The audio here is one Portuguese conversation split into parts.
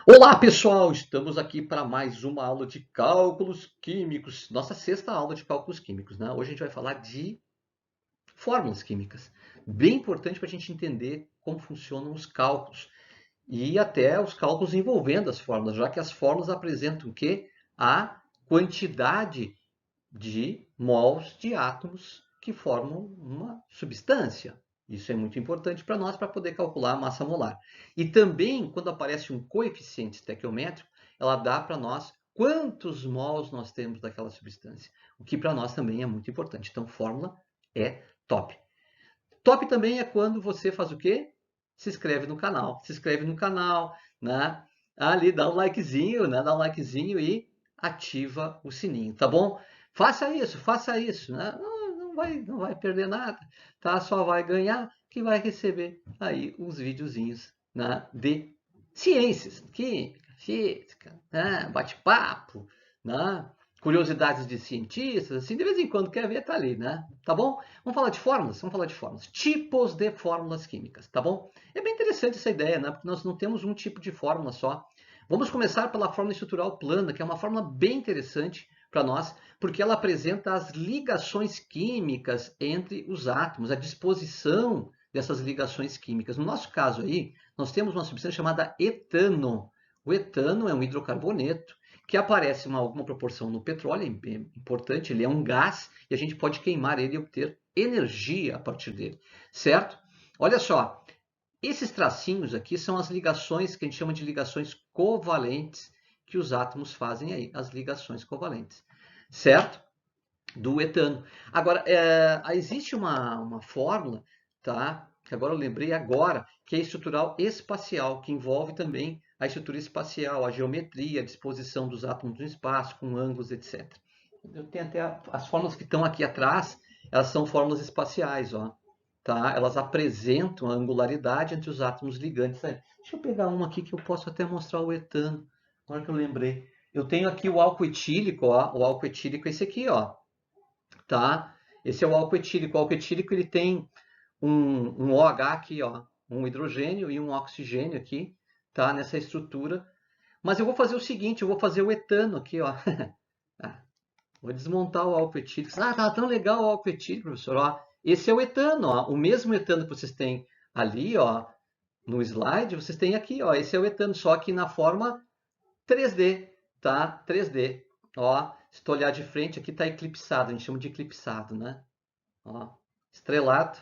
Olá, pessoal! Estamos aqui para mais uma aula de cálculos químicos. Nossa sexta aula de cálculos químicos, né? Hoje a gente vai falar de fórmulas químicas. Bem importante para a gente entender como funcionam os cálculos e até os cálculos envolvendo as fórmulas, já que as fórmulas apresentam o quê? A quantidade de mols de átomos que formam uma substância. Isso é muito importante para nós para poder calcular a massa molar. E também, quando aparece um coeficiente estequiométrico, ela dá para nós quantos mols nós temos daquela substância, o que para nós também é muito importante. Então, fórmula é top. Top também é quando você faz o quê? Se inscreve no canal. Se inscreve no canal, né? Ali dá um likezinho, né? Dá um likezinho e ativa o sininho, tá bom? Faça isso, né? Não vai perder nada, tá? Só vai ganhar que vai receber aí uns videozinhos, né? De ciências, química, física, né? Bate-papo, né? Curiosidades de cientistas, assim, de vez em quando quer ver, tá ali, né? Tá bom? Vamos falar de fórmulas? Vamos falar de fórmulas. Tipos de fórmulas químicas, tá bom? É bem interessante essa ideia, né? Porque nós não temos um tipo de fórmula só. Vamos começar pela fórmula estrutural plana, que é uma fórmula bem interessante para nós, porque ela apresenta as ligações químicas entre os átomos, a disposição dessas ligações químicas. No nosso caso aí, nós temos uma substância chamada etano. O etano é um hidrocarboneto que aparece em alguma proporção no petróleo, é importante, ele é um gás e a gente pode queimar ele e obter energia a partir dele, certo? Olha só, esses tracinhos aqui são as ligações que a gente chama de ligações covalentes que os átomos fazem aí, as ligações covalentes, certo? Do etano. Agora, existe uma fórmula, tá? Que agora eu lembrei agora, que é estrutural espacial, que envolve também a estrutura espacial, a geometria, a disposição dos átomos no espaço, com ângulos, etc. Eu tenho até as fórmulas que estão aqui atrás, elas são fórmulas espaciais, ó. Tá? Elas apresentam a angularidade entre os átomos ligantes. Deixa eu pegar uma aqui que eu posso até mostrar o etano. Agora que eu lembrei. Eu tenho aqui o álcool etílico, ó. O álcool etílico é esse aqui, ó, tá? Esse é o álcool etílico. O álcool etílico ele tem um OH aqui, ó, um hidrogênio e um oxigênio aqui, tá? Nessa estrutura. Mas eu vou fazer o seguinte, eu vou fazer o etano aqui, ó. Vou desmontar o álcool etílico. Ah, tá tão legal o álcool etílico, professor. Ó, esse é o etano, ó. O mesmo etano que vocês têm ali, ó, no slide, vocês têm aqui, ó. Esse é o etano, só que na forma 3D, tá? 3D. Ó, se tu olhar de frente, aqui tá eclipsado, a gente chama de eclipsado, né? Ó, estrelado,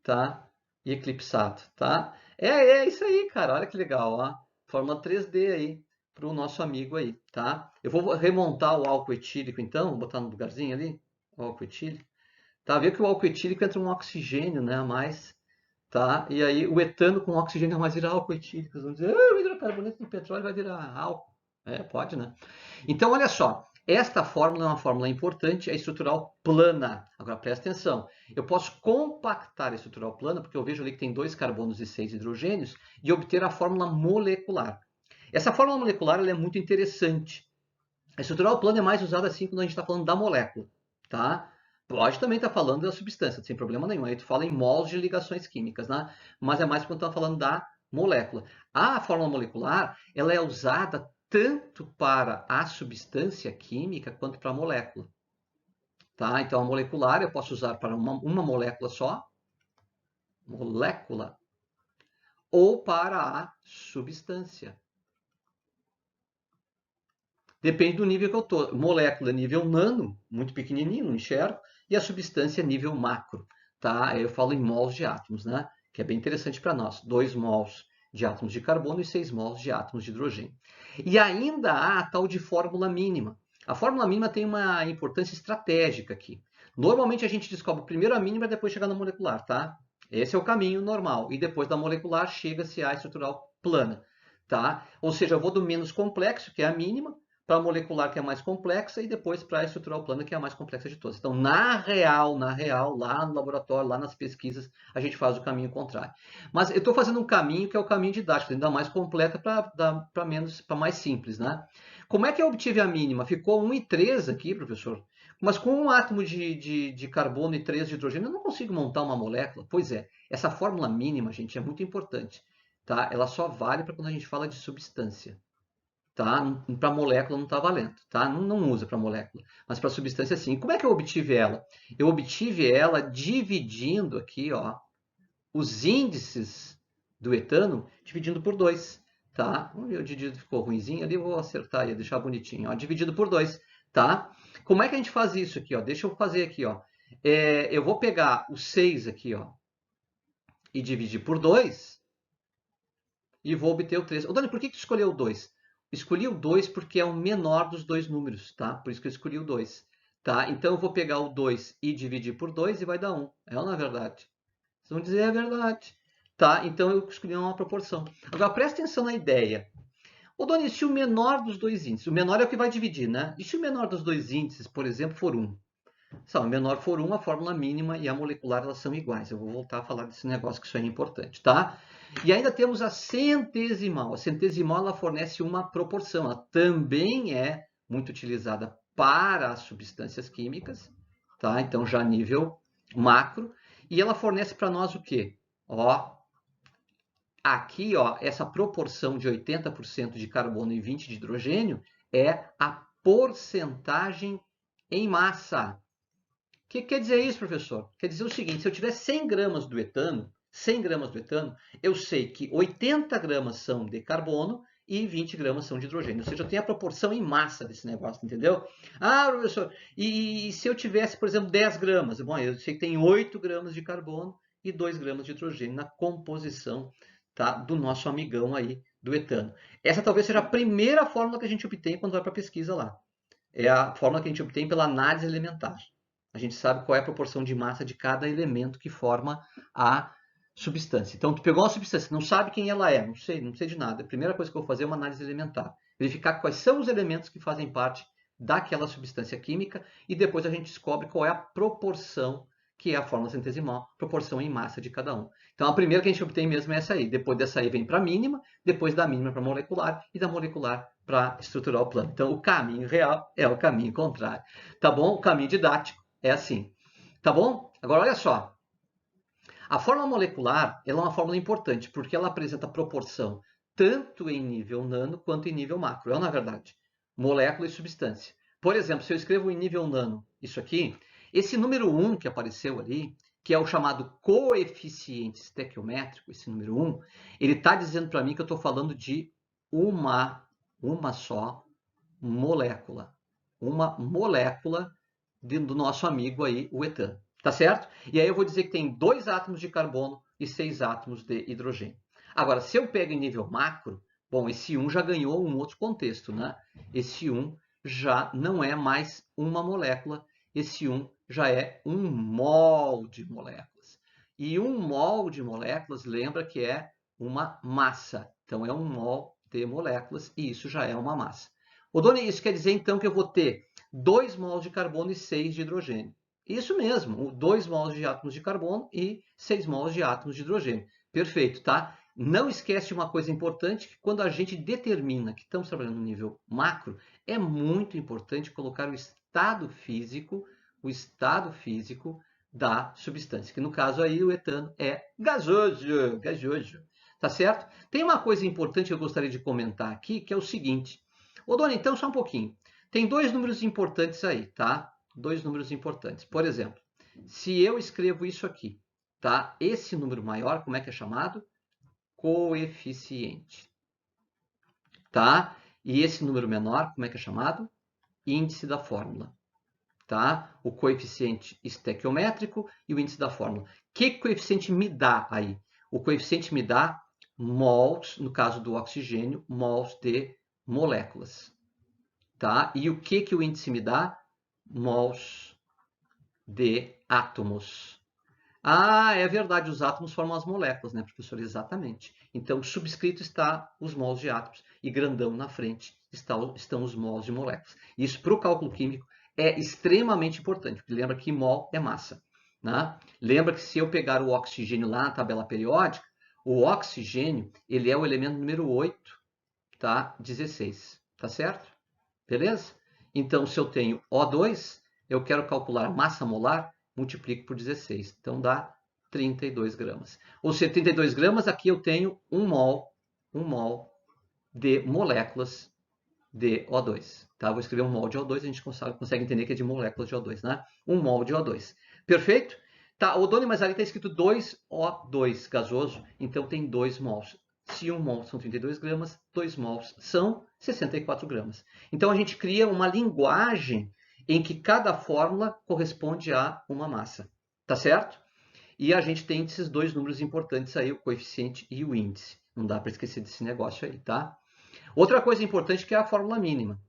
tá? E eclipsado, tá? É isso aí, cara. Olha que legal, ó. Forma 3D aí para o nosso amigo aí, tá? Eu vou remontar o álcool etílico, então, vou botar no lugarzinho ali, o álcool etílico. Tá? Vê que o álcool etílico entra um oxigênio, né, a mais, tá? E aí o etano com oxigênio a mais vira álcool etílico. Vamos dizer, o hidrocarboneto de petróleo vai virar álcool. É, pode, né? Então, olha só, esta fórmula é uma fórmula importante, é estrutural plana. Agora, presta atenção, eu posso compactar a estrutural plana, porque eu vejo ali que tem 2 carbonos e 6 hidrogênios, e obter a fórmula molecular. Essa fórmula molecular ela é muito interessante. A estrutural plana é mais usada assim quando a gente está falando da molécula, tá? Pode também estar falando da substância, sem problema nenhum. Aí tu fala em mols de ligações químicas, né? Mas é mais quando está falando da molécula. A fórmula molecular, ela é usada tanto para a substância química quanto para a molécula, tá? Então a molecular eu posso usar para uma molécula só, molécula, ou para a substância. Depende do nível que eu estou. Molécula nível nano, muito pequenininho, não enxergo, e a substância nível macro, tá? Eu falo em mols de átomos, né? Que é bem interessante para nós. 2 mols de átomos de carbono e 6 mols de átomos de hidrogênio. E ainda há a tal de fórmula mínima. A fórmula mínima tem uma importância estratégica aqui. Normalmente a gente descobre primeiro a mínima e depois chegar na molecular, tá? Esse é o caminho normal. E depois da molecular chega-se à estrutural plana, tá? Ou seja, eu vou do menos complexo, que é a mínima, para a molecular, que é mais complexa, e depois para a estrutural plana, que é a mais complexa de todas. Então, na real, lá no laboratório, lá nas pesquisas, a gente faz o caminho contrário. Mas eu estou fazendo um caminho que é o caminho didático, ainda mais completa para menos, para mais simples, né? Como é que eu obtive a mínima? Ficou 1,3 aqui, professor. Mas com um átomo de carbono e 3 de hidrogênio, eu não consigo montar uma molécula. Pois é, essa fórmula mínima, gente, é muito importante. Tá? Ela só vale para quando a gente fala de substância. tá? Para molécula não está valendo, tá? Não usa para molécula, mas para substância sim. Como é que eu obtive ela? Eu obtive ela dividindo aqui, ó, os índices do etano, dividindo por 2, tá? O meu dividido ficou ruimzinho ali, eu vou acertar e deixar bonitinho, ó, dividido por 2, tá? Como é que a gente faz isso aqui, ó? Deixa eu fazer aqui, ó. Eu vou pegar o 6 aqui, ó, e dividir por 2 e vou obter o 3. Ô, Dani, por que tu escolheu o 2? Escolhi o 2 porque é o menor dos dois números, tá? Por isso que eu escolhi o 2, tá? Então eu vou pegar o 2 e dividir por 2 e vai dar 1. É ou não é verdade? Vocês vão dizer é verdade, tá? Então eu escolhi uma proporção. Agora presta atenção na ideia. Ô, Dani, se o menor dos dois índices, o menor é o que vai dividir, né? E se o menor dos dois índices, por exemplo, for 1? Se o menor for 1, a fórmula mínima e a molecular elas são iguais. Eu vou voltar a falar desse negócio que isso é importante, tá? E ainda temos a centesimal. A centesimal ela fornece uma proporção. Ela também é muito utilizada para as substâncias químicas, tá? Então já nível macro. E ela fornece para nós o quê? Ó, aqui, ó, essa proporção de 80% de carbono e 20% de hidrogênio é a porcentagem em massa. O que quer dizer isso, professor? Quer dizer o seguinte, se eu tiver 100 gramas do etano, 100 gramas do etano, eu sei que 80 gramas são de carbono e 20 gramas são de hidrogênio. Ou seja, eu tenho a proporção em massa desse negócio, entendeu? Ah, professor, e se eu tivesse, por exemplo, 10 gramas? Bom, eu sei que tem 8 gramas de carbono e 2 gramas de hidrogênio na composição, tá, do nosso amigão aí, do etano. Essa talvez seja a primeira fórmula que a gente obtém quando vai para a pesquisa lá. É a fórmula que a gente obtém pela análise elementar. A gente sabe qual é a proporção de massa de cada elemento que forma a substância. Então, tu pegou uma substância, não sabe quem ela é, não sei de nada. A primeira coisa que eu vou fazer é uma análise elementar. Verificar quais são os elementos que fazem parte daquela substância química e depois a gente descobre qual é a proporção, que é a fórmula centesimal, proporção em massa de cada um. Então, a primeira que a gente obtém mesmo é essa aí. Depois dessa aí vem para a mínima, depois da mínima para a molecular e da molecular para estruturar o plano. Então, o caminho real é o caminho contrário. Tá bom? O caminho didático é assim. Tá bom? Agora, olha só. A fórmula molecular ela é uma fórmula importante, porque ela apresenta proporção tanto em nível nano quanto em nível macro. É na verdade, molécula e substância. Por exemplo, se eu escrevo em nível nano isso aqui, esse número 1 que apareceu ali, que é o chamado coeficiente estequiométrico, esse número 1, ele está dizendo para mim que eu estou falando de uma só molécula. Uma molécula do nosso amigo aí, o etano. Tá certo? E aí eu vou dizer que tem 2 átomos de carbono e 6 átomos de hidrogênio. Agora, se eu pego em nível macro, bom, esse 1 já ganhou um outro contexto, né? Esse 1 já não é mais uma molécula, esse 1 já é um mol de moléculas. E um mol de moléculas, lembra que é uma massa. Então, é um mol de moléculas e isso já é uma massa. Ô, Doni, isso quer dizer então que eu vou ter 2 mols de carbono e 6 de hidrogênio. Isso mesmo, 2 mols de átomos de carbono e 6 mols de átomos de hidrogênio. Perfeito, tá? Não esquece uma coisa importante, que quando a gente determina que estamos trabalhando no nível macro, é muito importante colocar o estado físico da substância, que no caso aí o etano é gasoso, gasoso. Tá certo? Tem uma coisa importante que eu gostaria de comentar aqui, que é o seguinte. Ô, Dona, então só um pouquinho. Tem 2 números importantes aí, tá? 2 números importantes. Por exemplo, se eu escrevo isso aqui, tá? Esse número maior, como é que é chamado? Coeficiente, tá? E esse número menor, como é que é chamado? Índice da fórmula, tá? O coeficiente estequiométrico e o índice da fórmula. Que coeficiente me dá aí? O coeficiente me dá mols, no caso do oxigênio, mols de moléculas, tá? E o que o índice me dá? Mols de átomos. Ah, é verdade, os átomos formam as moléculas, né, professor? Exatamente. Então, subscrito está os mols de átomos e grandão na frente estão os mols de moléculas. Isso, para o cálculo químico, é extremamente importante, porque lembra que mol é massa. Né? Lembra que se eu pegar o oxigênio lá na tabela periódica, o oxigênio ele é o elemento número 8, tá? 16, tá certo? Beleza? Então, se eu tenho O2, eu quero calcular a massa molar, multiplico por 16. Então, dá 32 gramas. Ou seja, 32 gramas, aqui eu tenho 1 mol de moléculas de O2. Tá? Vou escrever um mol de O2, a gente consegue entender que é de moléculas de O2, né? Um mol de O2. Perfeito? Tá, o Doni, mas ali está escrito 2O2 gasoso, então tem 2 mols. Se 1 mol são 32 gramas, 2 mols são 64 gramas. Então a gente cria uma linguagem em que cada fórmula corresponde a uma massa. Tá certo? E a gente tem esses dois números importantes aí, o coeficiente e o índice. Não dá para esquecer desse negócio aí, tá? Outra coisa importante que é a fórmula mínima.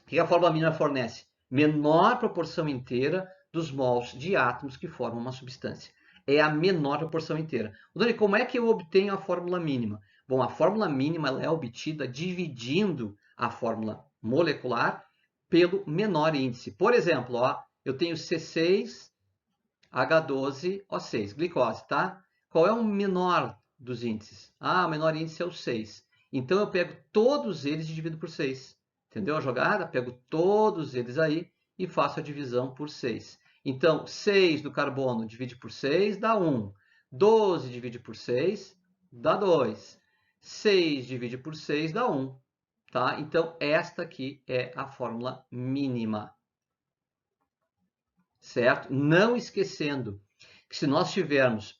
O que a fórmula mínima fornece? Menor proporção inteira dos mols de átomos que formam uma substância. É a menor proporção inteira. Dani, como é que eu obtenho a fórmula mínima? Bom, a fórmula mínima ela é obtida dividindo a fórmula molecular pelo menor índice. Por exemplo, ó, eu tenho C6H12O6, glicose, tá? Qual é o menor dos índices? Ah, o menor índice é o 6. Então eu pego todos eles e divido por 6. Entendeu a jogada? Pego todos eles aí e faço a divisão por 6. Então, 6 do carbono divide por 6 dá 1. 12 divide por 6 dá 2. 6 divide por 6 dá 1. Tá? Então, esta aqui é a fórmula mínima. Certo? Não esquecendo que se nós tivermos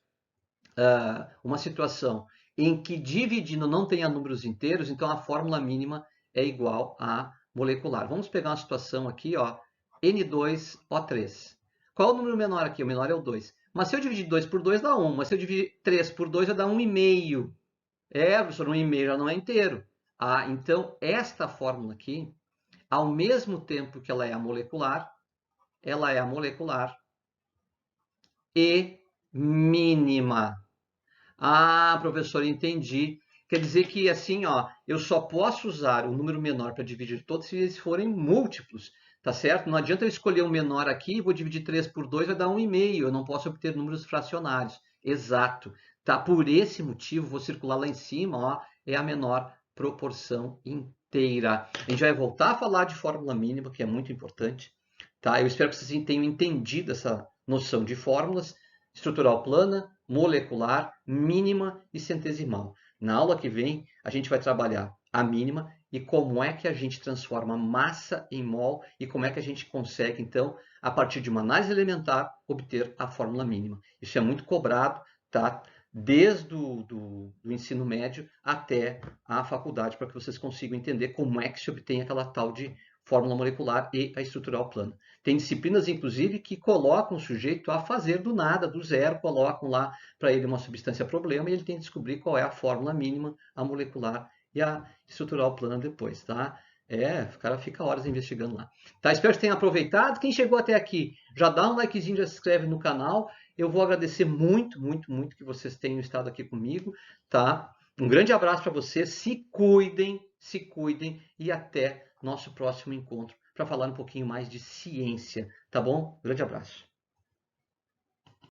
uma situação em que dividindo não tenha números inteiros, então a fórmula mínima é igual a molecular. Vamos pegar uma situação aqui, ó, N2O3. Qual é o número menor aqui? O menor é o 2. Mas se eu dividir 2 por 2 dá 1, mas se eu dividir 3 por 2 vai dar 1,5. Professor, 1,5 já não é inteiro. Ah, então esta fórmula aqui, ao mesmo tempo que ela é a molecular e mínima. Ah, professor, entendi. Quer dizer que assim, ó, eu só posso usar o número menor para dividir todos se eles forem múltiplos, tá certo? Não adianta eu escolher um menor aqui, vou dividir 3 por 2, vai dar 1,5. Eu não posso obter números fracionários. Exato. Tá? Por esse motivo, vou circular lá em cima, ó, é a menor proporção inteira. A gente vai voltar a falar de fórmula mínima, que é muito importante. Tá? Eu espero que vocês tenham entendido essa noção de fórmulas estrutural plana, molecular, mínima e centesimal. Na aula que vem, a gente vai trabalhar a mínima e como é que a gente transforma massa em mol e como é que a gente consegue, então, a partir de uma análise elementar, obter a fórmula mínima. Isso é muito cobrado, tá? Desde do ensino médio até a faculdade, para que vocês consigam entender como é que se obtém aquela tal de fórmula molecular e a estrutural plana. Tem disciplinas, inclusive, que colocam o sujeito a fazer do nada, do zero, colocam lá para ele uma substância problema e ele tem que descobrir qual é a fórmula mínima, a molecular e a estrutural plana depois, tá? O cara fica horas investigando lá. Tá, espero que tenham aproveitado. Quem chegou até aqui, já dá um likezinho, já se inscreve no canal. Eu vou agradecer muito, muito, muito que vocês tenham estado aqui comigo, tá? Um grande abraço para vocês, se cuidem e até nosso próximo encontro para falar um pouquinho mais de ciência, tá bom? Grande abraço.